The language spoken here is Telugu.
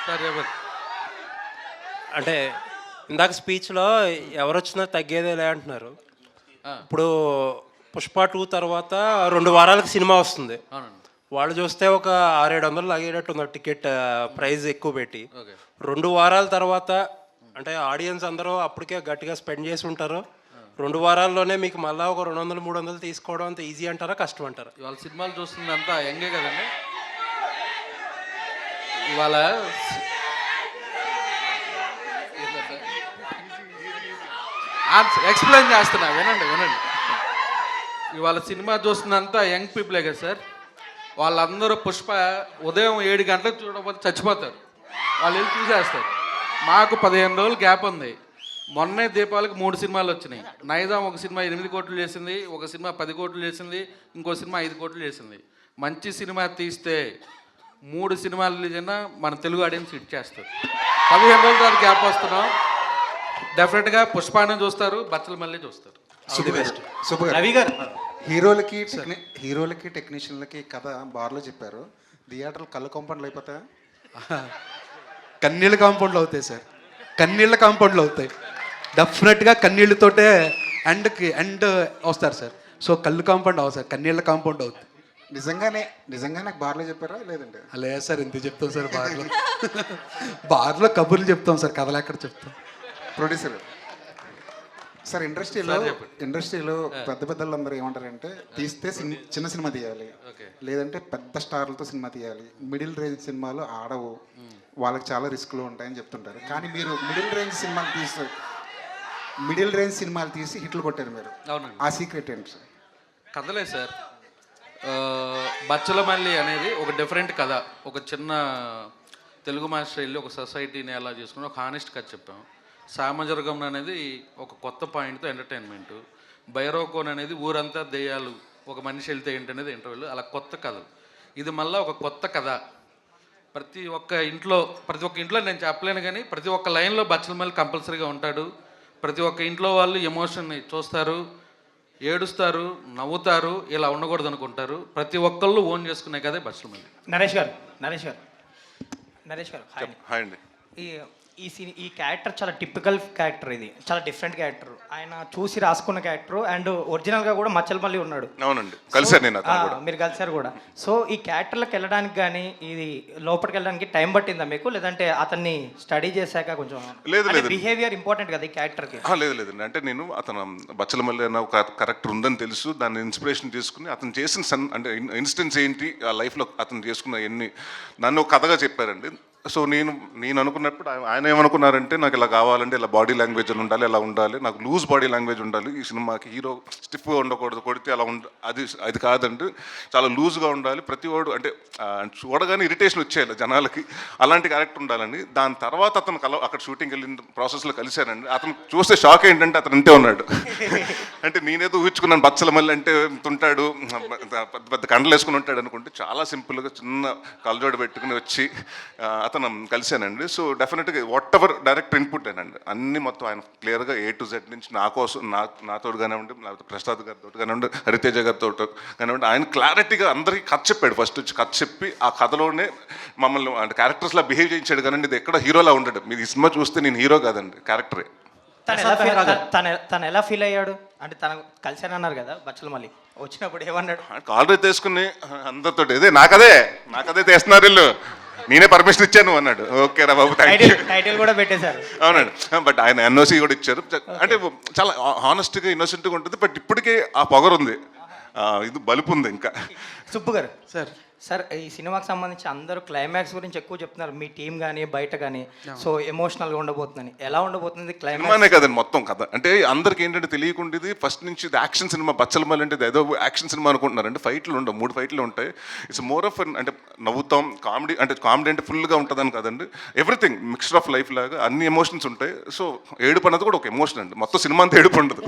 సార్ చెప్పండి. అంటే ఇందాక స్పీచ్లో ఎవరొచ్చినా తగ్గేదేలే అంటున్నారు. ఆ, ఇప్పుడు పుష్ప 2 తర్వాత 2 వారాలకు సినిమా వస్తుంది. అవునండి. వాళ్ళు చూస్తే ఒక 600-700 లాగేటట్టుంది టికెట్ ప్రైస్ ఎక్కువ పెట్టి. ఓకే. 2 వారాల తర్వాత అంటే ఆడియన్స్ అందరూ అప్పటికే గట్టిగా స్పెండ్ చేసి ఉంటారు. 2 వారాల్లోనే మీకు మళ్ళీ ఒక 200-300 తీసుకోవడం అంత ఈజీ అంటారా, కష్టం అంటారా? ఇవాళ సినిమాలు చూస్తుంది అంతా యంగే కదండి. ఇవాళ ఎక్స్ప్లెయిన్ చేస్తున్నా, వినండి. ఇవాళ సినిమా చూస్తున్నంతా యంగ్ పీపులే కదా సార్. వాళ్ళందరూ పుష్ప ఉదయం 7 గంటలకు చూడకపోతే చచ్చిపోతారు. వాళ్ళు వెళ్ళి చూసేస్తారు. మాకు 15 రోజులు గ్యాప్ ఉంది. మొన్నే దీపావళికి 3 సినిమాలు వచ్చినాయి. నైజాం ఒక సినిమా 8 కోట్లు చేసింది, ఒక సినిమా 10 కోట్లు చేసింది, ఇంకో సినిమా 5 కోట్లు చేసింది. మంచి సినిమా తీస్తే 3 సినిమాలు రిలీజ్ అయినా మన తెలుగు ఆడియన్స్ హిట్ చేస్తారు. 15 రోజుల తర్వాత గ్యాప్ వస్తున్నాం. డెఫినెట్గా పుష్పాన్ని చూస్తారు, బచ్చలు మళ్ళీ చూస్తారు. సూపర్. రవి గారు, హీరోలకి టెక్నీషియన్లకి కథ బార్లో చెప్పారు, థియేటర్లు కళ్ళు కాంపౌండ్లు అయిపోతాయా? కన్నీళ్ళ కాంపౌండ్లు అవుతాయి సార్, కన్నీళ్ళ కాంపౌండ్లు అవుతాయి. డెఫినెట్గా కన్నీళ్ళతోటే ఎండ్ వస్తారు సార్. సో కళ్ళు కాంపౌండ్ అవ్వదు సార్, కన్నీళ్ళ కాంపౌండ్ అవుతుంది. నిజంగానే బార్లో చెప్పారా లేదంటే? లేదు సార్, ఎందుకు చెప్తాం సార్ బార్లో? బార్లో కబుర్లు చెప్తాం సార్, కథలు ఎక్కడ చెప్తాం. ప్రొడ్యూసర్ సార్, ఇండస్ట్రీలో పెద్ద పెద్దలందరూ ఏమంటారంటే తీస్తే చిన్న సినిమా తీయాలి, లేదంటే పెద్ద స్టార్లతో సినిమా తీయాలి, మిడిల్ రేంజ్ సినిమాలు ఆడవు, వాళ్ళకి చాలా రిస్క్లు ఉంటాయని చెప్తుంటారు. కానీ మీరు మిడిల్ రేంజ్ సినిమాలు తీసి హిట్లు కొట్టారు మీరు. అవునండి. ఆ సీక్రెట్ ఏంటి సార్? కథలే సార్. బచ్చల మల్లి అనేది ఒక డిఫరెంట్ కథ. ఒక చిన్న తెలుగు మాస్టర్ వెళ్ళి ఒక సొసైటీని ఎలా చేసుకుని ఒక హానెస్ట్ కథ చెప్పాం. సామజర్గం అనేది ఒక కొత్త పాయింట్తో ఎంటర్టైన్మెంటు. భైరవకోన్ అనేది ఊరంతా దెయ్యాలు, ఒక మనిషి వెళ్తే ఏంటనేది ఇంటర్వ్యూలు, అలా కొత్త కథలు. ఇది మళ్ళీ ఒక కొత్త కథ. ప్రతి ఒక్క ఇంట్లో నేను చెప్పలేను, కానీ ప్రతి ఒక్క లైన్లో బచ్చల మల్లి కంపల్సరీగా ఉంటాడు. ప్రతి ఒక్క ఇంట్లో వాళ్ళు ఎమోషన్ని చూస్తారు, ఏడుస్తారు, నవ్వుతారు. ఇలా ఉండకూడదు అనుకుంటారు. ప్రతి ఒక్కళ్ళు ఓన్ చేసుకునే కదే బచ్చల మల్లి. నరేష్ గారు హాయ్ అండి. ఈ క్యారెక్టర్ చాలా టిపికల్ క్యారెక్టర్, ఇది చాలా డిఫరెంట్ క్యారెక్టర్. ఆయన చూసి రాసుకున్న క్యారెక్టర్ అండ్ ఒరిజినల్గా కూడా మచ్చలమల్లి ఉన్నాడు. అవునండి, కలిసాను నేను. మీరు కలిసారు కూడా. సో ఈ క్యారెక్టర్లకు వెళ్ళడానికి కానీ ఇది లోపలికి వెళ్ళడానికి టైం పట్టిందా మీకు, లేదంటే అతన్ని స్టడీ చేశాక కొంచెం? లేదు, బిహేవియర్ ఇంపార్టెంట్ కదా ఈ క్యారెక్టర్కి. లేదండి, అంటే నేను అతను బచ్చలమల్లి అన్న ఒక కరెక్టర్ ఉందని తెలుసు, దాన్ని ఇన్స్పిరేషన్ తీసుకుని అతను చేసిన అంటే ఇన్సిడెంట్స్ ఏంటి ఆ లైఫ్లో అతను చేసుకున్న ఎన్ని నన్ను కథగా చెప్పారండి. సో నేను అనుకున్నప్పుడు ఆయన ఏమనుకున్నారంటే, నాకు ఇలా కావాలంటే ఇలా బాడీ లాంగ్వేజ్ ఉండాలి, ఇలా ఉండాలి, నాకు లూజ్ బాడీ లాంగ్వేజ్ ఉండాలి, ఈ సినిమాకి హీరో స్టిఫ్గా ఉండకూడదు, కొడితే అలా అది కాదండి, చాలా లూజ్గా ఉండాలి, ప్రతి వాడు అంటే చూడగానే ఇరిటేషన్ వచ్చేయాలి జనాలకి, అలాంటి క్యారెక్టర్ ఉండాలని. దాని తర్వాత అతను అక్కడ షూటింగ్ వెళ్ళిన ప్రాసెస్లో కలిశానండి. అతను చూస్తే షాక్ ఏంటంటే అతను ఇంతే ఉన్నాడు. అంటే నేనేదో ఊహించుకున్నాను బచ్చల మల్లి అంటే ఉంటాడు, పెద్ద పెద్ద కండలు వేసుకుని ఉంటాడు అనుకుంటే, చాలా సింపుల్గా చిన్న కలజోడు పెట్టుకుని వచ్చి అతను కలిశానండి. సో డెఫినెట్గా వాట్ ఎవర్ డైరెక్ట్ ఇన్పుట్ అండి అన్ని మొత్తం ఆయన క్లియర్గా A to Z నుంచి నా కోసం నాతో కానివ్వండి, లేకపోతే ప్రసాద్ గారితో కానివ్వండి, హరితేజ గారితో కానివ్వండి, ఆయన క్లారిటీగా అందరికీ కథ చెప్పాడు. ఫస్ట్ వచ్చి కథ చెప్పి ఆ కథలోనే మమ్మల్ని అంటే క్యారెక్టర్స్లా బిహేవ్ చేయించాడు. కానీ ఇది ఎక్కడ హీరోలా ఉండడు. మీరు ఈ సినిమా చూస్తే నేను హీరో కాదండి, క్యారెక్టరే. తను ఎలా ఫీల్ అయ్యాడు అంటే, తను కలిసానన్నారు కదా బచ్చల మల్లి, వచ్చినప్పుడు ఏమన్నాడు? ఆల్రెడీ తీసుకుని అందరితో ఇదే నాకదే తీస్తున్నారు వీళ్ళు, నేనే పర్మిషన్ ఇచ్చాను అన్నాడు. ఓకే రా బాబు, థ్యాంక్ యూ. టైటిల్ కూడా పెట్టేశారు. అవునండి, బట్ ఆయన NOC కూడా ఇచ్చారు. అంటే చాలా హానెస్ట్గా ఇన్నోసెంట్గా ఉంటుంది. బట్ ఇప్పటికే ఆ పొగరు ఉంది, ఇది బలుపు ఉంది ఇంకా. సుబ్బు గారు సార్, ఈ సినిమాకి సంబంధించి అందరూ క్లైమాక్స్ గురించి ఎక్కువ చెప్తున్నారు, మీ టీం కానీ బయట కానీ. సో ఎమోషనల్గా ఉండబోతుందని, ఎలా ఉండబోతుంది క్లైమాక్స్? కదండి మొత్తం కథ. అంటే అందరికి ఏంటంటే తెలియకుండా ఫస్ట్ నుంచి ఇది యాక్షన్ సినిమా. బచ్చల మల్లి అంటే ఏదో యాక్షన్ సినిమా అనుకుంటున్నారు. అంటే ఫైట్లు ఉండవు, 3 ఫైట్లు ఉంటాయి. ఇట్స్ మోర్ ఆఫ్ అంటే నవ్వుతాం, కామెడీ అంటే ఫుల్గా ఉంటుందని కదండి. ఎవ్రీథింగ్ మిక్స్చర్ ఆఫ్ లైఫ్ లాగా అన్ని ఎమోషన్స్ ఉంటాయి. సో ఏడుపు అన్నది కూడా ఒక ఎమోషన్ అండి. మొత్తం సినిమా అంతా ఏడుపు ఉండదు.